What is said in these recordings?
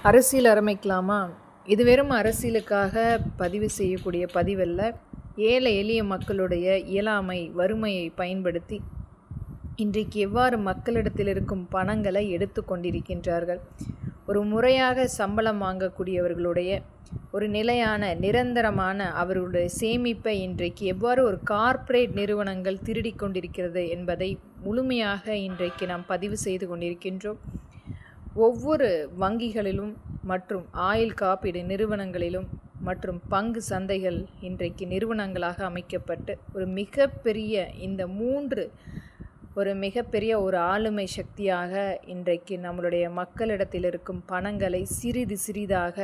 அரசியல் ஆரம்பிக்கலாமா? இது வெறும் அரசியலுக்காக பதிவு செய்யக்கூடிய பதிவல்ல. ஏழை எளிய மக்களுடைய இயலாமை, வறுமையை பயன்படுத்தி இன்றைக்கு எவ்வாறு மக்களிடத்தில் இருக்கும் பணங்களை எடுத்து கொண்டிருக்கின்றார்கள், ஒரு முறையாக சம்பளம் வாங்கக்கூடியவர்களுடைய ஒரு நிலையான நிரந்தரமான அவர்களுடைய சேமிப்பை இன்றைக்கு எவ்வாறு ஒரு கார்ப்பரேட் நிறுவனங்கள் திருடி கொண்டிருக்கிறது என்பதை முழுமையாக இன்றைக்கு நாம் பதிவு செய்து கொண்டிருக்கின்றோம். ஒவ்வொரு வங்கிகளிலும் மற்றும் ஆயுள் காப்பீடு நிறுவனங்களிலும் மற்றும் பங்கு சந்தைகள் இன்றைக்கு நிறுவனங்களாக அமைக்கப்பட்டு ஒரு மிகப்பெரிய ஒரு ஆளுமை சக்தியாக இன்றைக்கு நம்மளுடைய மக்களிடத்தில் இருக்கும் பணங்களை சிறிது சிறிதாக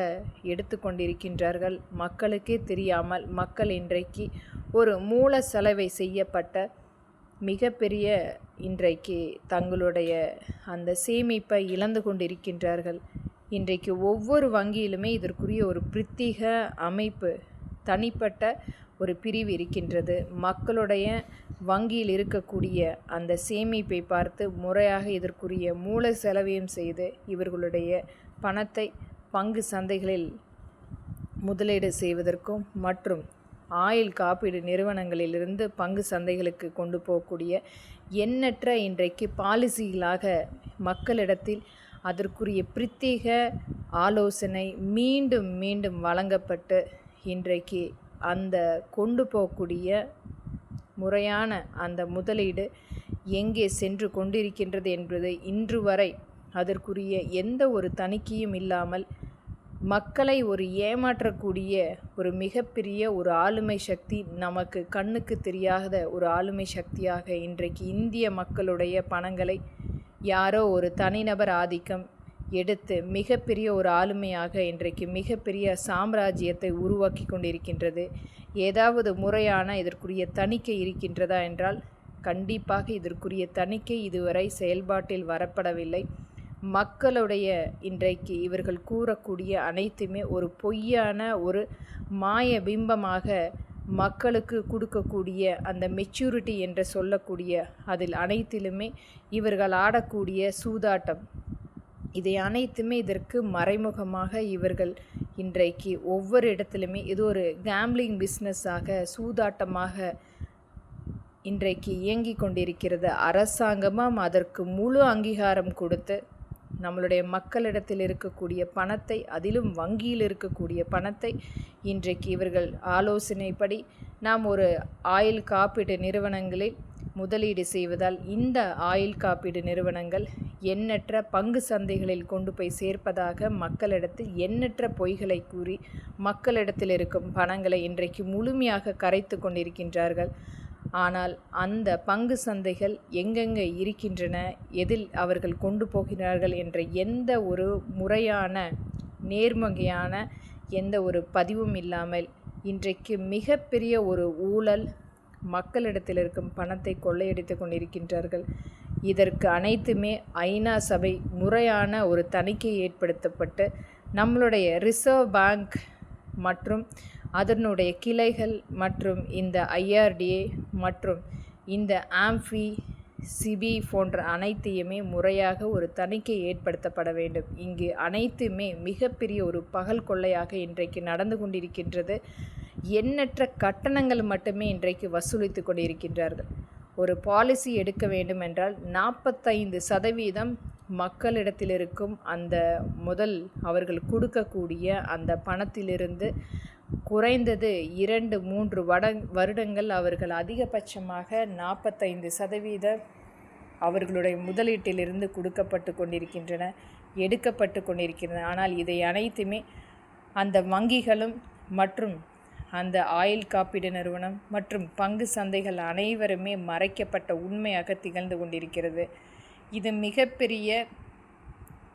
எடுத்து கொண்டிருக்கின்றார்கள். மக்களுக்கே தெரியாமல் மக்கள் இன்றைக்கு ஒரு மூல செலவை செய்யப்பட்ட மிகப்பெரிய இன்றைக்கு தங்களுடைய அந்த சேமிப்பை இழந்து கொண்டிருக்கின்றார்கள். இன்றைக்கு ஒவ்வொரு வங்கியிலுமே இதற்குரிய ஒரு பிரத்யேக அமைப்பு, தனிப்பட்ட ஒரு பிரிவு இருக்கின்றது. மக்களுடைய வங்கியில் இருக்கக்கூடிய அந்த சேமிப்பை பார்த்து முறையாக இதற்குரிய மூல செலவையும் செய்து இவர்களுடைய பணத்தை பங்கு சந்தைகளில் முதலீடு செய்வதற்கும் மற்றும் ஆயுள் காப்பீடு நிறுவனங்களிலிருந்து பங்கு சந்தைகளுக்கு கொண்டு போகக்கூடிய எண்ணற்ற இன்றைக்கு பாலிசிகளாக மக்களிடத்தில் அதற்குரிய பிரத்யேக ஆலோசனை மீண்டும் மீண்டும் வழங்கப்பட்டு இன்றைக்கு அந்த கொண்டு போகக்கூடிய முறையான அந்த முதலீடு எங்கே சென்று கொண்டிருக்கின்றது என்பது இன்று வரை அதற்குரிய எந்த ஒரு தணிக்கையும் இல்லாமல் மக்களை ஒரு ஏமாற்றக்கூடிய ஒரு மிகப்பெரிய ஒரு ஆளுமை சக்தி, நமக்கு கண்ணுக்கு தெரியாத ஒரு ஆளுமை சக்தியாக இன்றைக்கு இந்திய மக்களுடைய பணங்களை யாரோ ஒரு தனிநபர் ஆதிக்கம் எடுத்து மிகப்பெரிய ஒரு ஆளுமையாக இன்றைக்கு மிகப்பெரிய சாம்ராஜ்யத்தை உருவாக்கி கொண்டிருக்கின்றது. ஏதாவது முறையான இதற்குரிய தணிக்கை இருக்கின்றதா என்றால் கண்டிப்பாக இதற்குரிய தணிக்கை இதுவரை செயல்பாட்டில் வரப்படவில்லை. மக்களுடைய இன்றைக்கு இவர்கள் கூறக்கூடிய அனைத்துமே ஒரு பொய்யான ஒரு மாய பிம்பமாக மக்களுக்கு கொடுக்கக்கூடிய அந்த மெச்சூரிட்டி என்று சொல்லக்கூடிய அதில் அனைத்திலுமே இவர்கள் ஆடக்கூடிய சூதாட்டம், இதை அனைத்துமே இதற்கு மறைமுகமாக இவர்கள் இன்றைக்கு ஒவ்வொரு இடத்திலுமே இது ஒரு கேம்பிளிங் பிஸ்னஸாக, சூதாட்டமாக இன்றைக்கு இயங்கி கொண்டிருக்கிறது. அரசாங்கமும் அதற்கு முழு அங்கீகாரம் கொடுத்து நம்மளுடைய மக்களிடத்தில் இருக்கக்கூடிய பணத்தை, அதிலும் வங்கியில் இருக்கக்கூடிய பணத்தை இன்றைக்கு இவர்கள் ஆலோசனைப்படி நாம் ஒரு ஆயுள் காப்பீடு நிறுவனங்களில் முதலீடு செய்வதால் இந்த ஆயுள் காப்பீடு நிறுவனங்கள் எண்ணற்ற பங்கு சந்தைகளில் கொண்டு போய் சேர்ப்பதாக மக்களிடத்தில் எண்ணற்ற பொய்களை கூறி மக்களிடத்தில் இருக்கும் பணங்களை இன்றைக்கு முழுமையாக கரைத்து கொண்டிருக்கின்றார்கள். ஆனால் அந்த பங்கு சந்தைகள் எங்கெங்கே இருக்கின்றன, எதில் அவர்கள் கொண்டு போகிறார்கள் என்ற எந்த ஒரு முறையான நேர்மையான எந்த ஒரு பதிவும் இல்லாமல் இன்றைக்கு மிகப்பெரிய ஒரு ஊழல், மக்களிடத்தில் இருக்கும் பணத்தை கொள்ளையடித்து கொண்டிருக்கின்றார்கள். இதற்கு அனைத்துமே ஐநா சபை முறையான ஒரு தணிக்கை ஏற்படுத்தப்பட்டு நம்மளுடைய ரிசர்வ் பேங்க் மற்றும் அதனுடைய கிளைகள் மற்றும் இந்த IRDA மற்றும் இந்த ஆம்ஃபி, சிபி போன்ற அனைத்தையுமே முறையாக ஒரு தணிக்கை ஏற்படுத்தப்பட வேண்டும். இங்கு அனைத்துமே மிகப்பெரிய ஒரு பகல் கொள்ளையாக இன்றைக்கு நடந்து கொண்டிருக்கின்றது. எண்ணற்ற கட்டணங்கள் மட்டுமே இன்றைக்கு வசூலித்து கொண்டிருக்கின்றார்கள். ஒரு பாலிசி எடுக்க வேண்டும் என்றால் 45% மக்களிடத்தில் இருக்கும் அந்த முதல் அவர்கள் கொடுக்கக்கூடிய அந்த பணத்திலிருந்து குறைந்தது 2-3 வருடங்கள் அவர்கள் அதிகபட்சமாக 45% அவர்களுடைய முதலீட்டிலிருந்து கொடுக்கப்பட்டு கொண்டிருக்கின்றன, எடுக்கப்பட்டு கொண்டிருக்கின்றன. ஆனால் இதை அனைத்துமே அந்த வங்கிகளும் மற்றும் அந்த ஆயுள் காப்பீடு நிறுவனம் மற்றும் பங்கு சந்தைகள் அனைவருமே மறைக்கப்பட்ட உண்மையாக திகழ்ந்து கொண்டிருக்கிறது. இது மிகப்பெரிய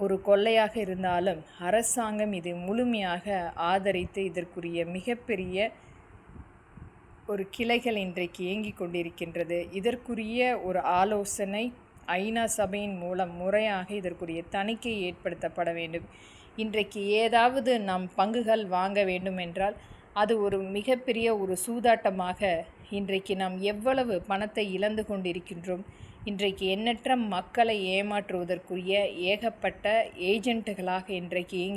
ஒரு கொள்ளையாக இருந்தாலும் அரசாங்கம் இதை முழுமையாக ஆதரித்து இதற்குரிய மிகப்பெரிய ஒரு கிளைகள் இன்றைக்கு இயங்கிக் கொண்டிருக்கின்றது. இதற்குரிய ஒரு ஆலோசனை ஐநா சபையின் மூலம் முறையாக இதற்குரிய தணிக்கை ஏற்படுத்தப்பட வேண்டும். இன்றைக்கு ஏதாவது நாம் பங்குகள் வாங்க வேண்டும் என்றால் அது ஒரு மிகப்பெரிய ஒரு சூதாட்டமாக இன்றைக்கு நாம் எவ்வளவு பணத்தை இழந்து கொண்டிருக்கின்றோம். இன்றைக்கு எண்ணற்ற மக்களை ஏமாற்றுவதற்குரிய ஏகப்பட்ட ஏஜென்ட்டுகளாக இன்றைக்கு